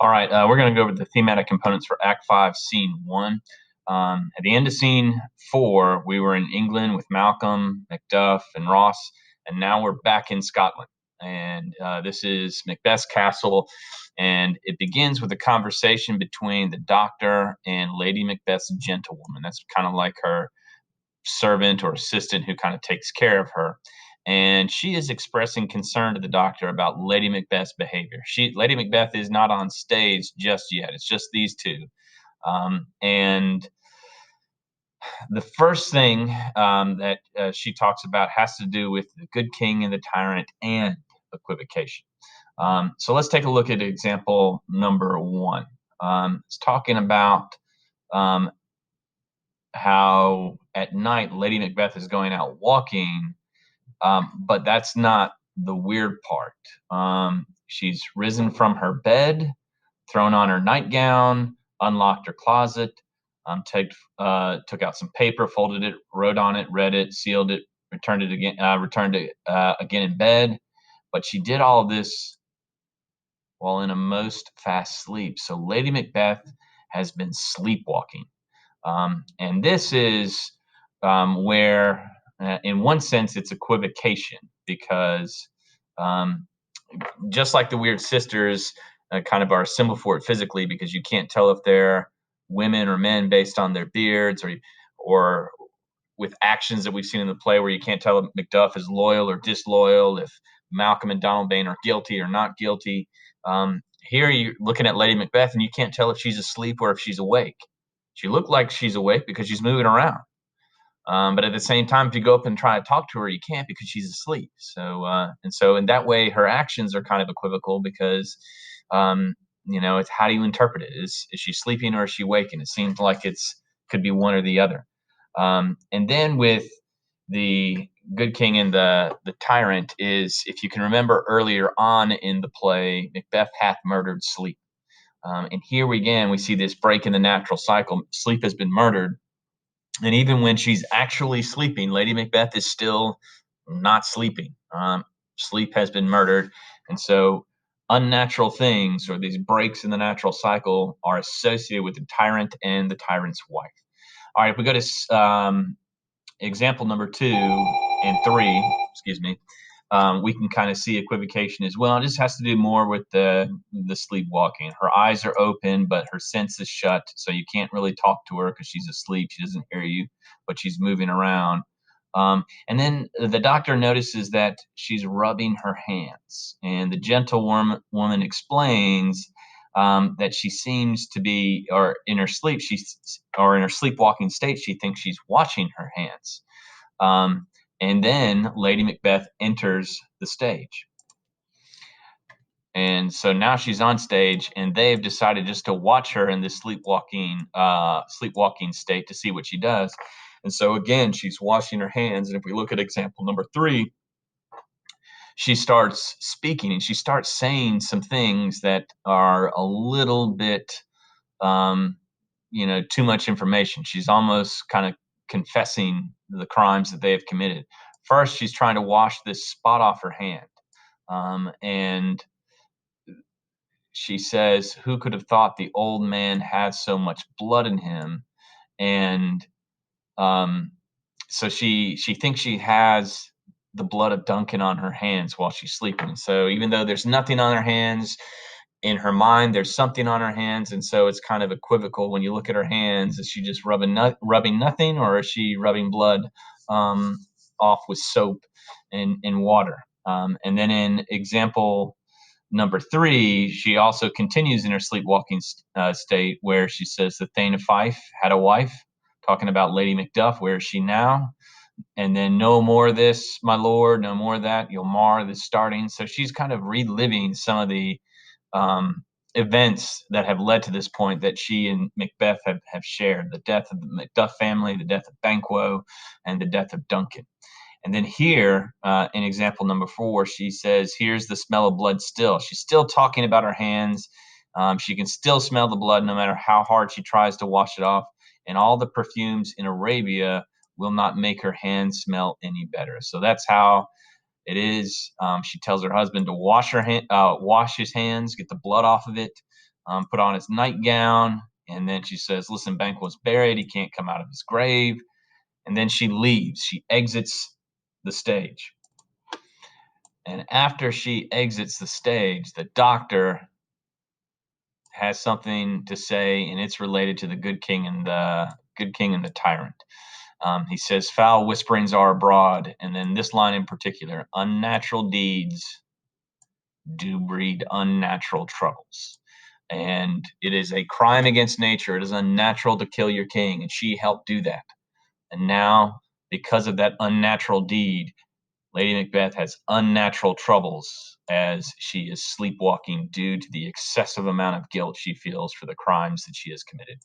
All right, we're going to go over the thematic components for Act 5, Scene 1. At the end of Scene 4, we were in England with Malcolm, Macduff, and Ross, and now we're back in Scotland. And this is Macbeth's castle, and it begins with a conversation between the doctor and Lady Macbeth's gentlewoman. That's kind of like her servant or assistant who kind of takes care of her. And she is expressing concern to the doctor about Lady Macbeth's behavior. Lady Macbeth is not on stage just yet. It's just these two. And the first thing that she talks about has to do with the good king and the tyrant and equivocation. So let's take a look at example number 1. It's talking about um, how at night Lady Macbeth is going out walking, but that's not the weird part. She's risen from her bed, thrown on her nightgown, unlocked her closet, took out some paper, folded it, wrote on it, read it, sealed it, returned it again in bed. But she did all of this while in a most fast sleep. So Lady Macbeth has been sleepwalking. And this is where, in one sense, it's equivocation because um, just like the weird sisters kind of are a symbol for it physically because you can't tell if they're women or men based on their beards or with actions that we've seen in the play where you can't tell if Macduff is loyal or disloyal, if Malcolm and Donalbain are guilty or not guilty. Here you're looking at Lady Macbeth and you can't tell if she's asleep or if she's awake. She looked like she's awake because she's moving around. But at the same time, if you go up and try to talk to her, you can't because she's asleep. So in that way, her actions are kind of equivocal because, it's how do you interpret it? Is she sleeping or is she waking? It seems like could be one or the other. And then with the good king and the tyrant is, if you can remember earlier on in the play, Macbeth hath murdered sleep. And here we see this break in the natural cycle. Sleep has been murdered. And even when she's actually sleeping, Lady Macbeth is still not sleeping. Sleep has been murdered. And so unnatural things or these breaks in the natural cycle are associated with the tyrant and the tyrant's wife. All right, if we go to example number 2 and 3, excuse me, we can kind of see equivocation as well. It just has to do more with the sleepwalking. Her eyes are open, but her sense is shut, so you can't really talk to her because she's asleep. She doesn't hear you, but she's moving around. And then the doctor notices that she's rubbing her hands, and the woman explains that she seems to be, or in her sleepwalking state, she thinks she's washing her hands. And then Lady Macbeth enters the stage. And so now she's on stage, and they've decided just to watch her in this sleepwalking state to see what she does. And so again, she's washing her hands. And if we look at example number 3, she starts speaking and she starts saying some things that are a little bit, too much information. She's almost kind of confessing the crimes that they have committed. First, she's trying to wash this spot off her hand. And she says, "Who could have thought the old man had so much blood in him?" And um, so she thinks she has the blood of Duncan on her hands while she's sleeping. So even though there's nothing on her hands, in her mind there's something on her hands, and so it's kind of equivocal when you look at her hands. Is she just rubbing nothing, or is she rubbing blood um, off with soap and water? And then in example number 3, she also continues in her sleepwalking state, where she says the Thane of Fife had a wife, talking about Lady Macduff. Where is she now? And then, no more of this, my lord, no more of that, you'll mar the starting. So she's kind of reliving some of the events that have led to this point that she and Macbeth have shared: the death of the Macduff family, the death of Banquo, and the death of Duncan. And then here, in example number 4, she says, "Here's the smell of blood still." She's still talking about her hands. She can still smell the blood no matter how hard she tries to wash it off. And all the perfumes in Arabia will not make her hands smell any better. So that's how it is. She tells her husband to wash his hands, get the blood off of it. put on his nightgown, and then she says, "Listen, Banquo's buried. He can't come out of his grave." And then she leaves. She exits the stage. And after she exits the stage, the doctor has something to say, and it's related to the good king and the tyrant. He says, "Foul whisperings are abroad," and then this line in particular: "Unnatural deeds do breed unnatural troubles." And it is a crime against nature. It is unnatural to kill your king, and she helped do that. And now, because of that unnatural deed, Lady Macbeth has unnatural troubles as she is sleepwalking due to the excessive amount of guilt she feels for the crimes that she has committed.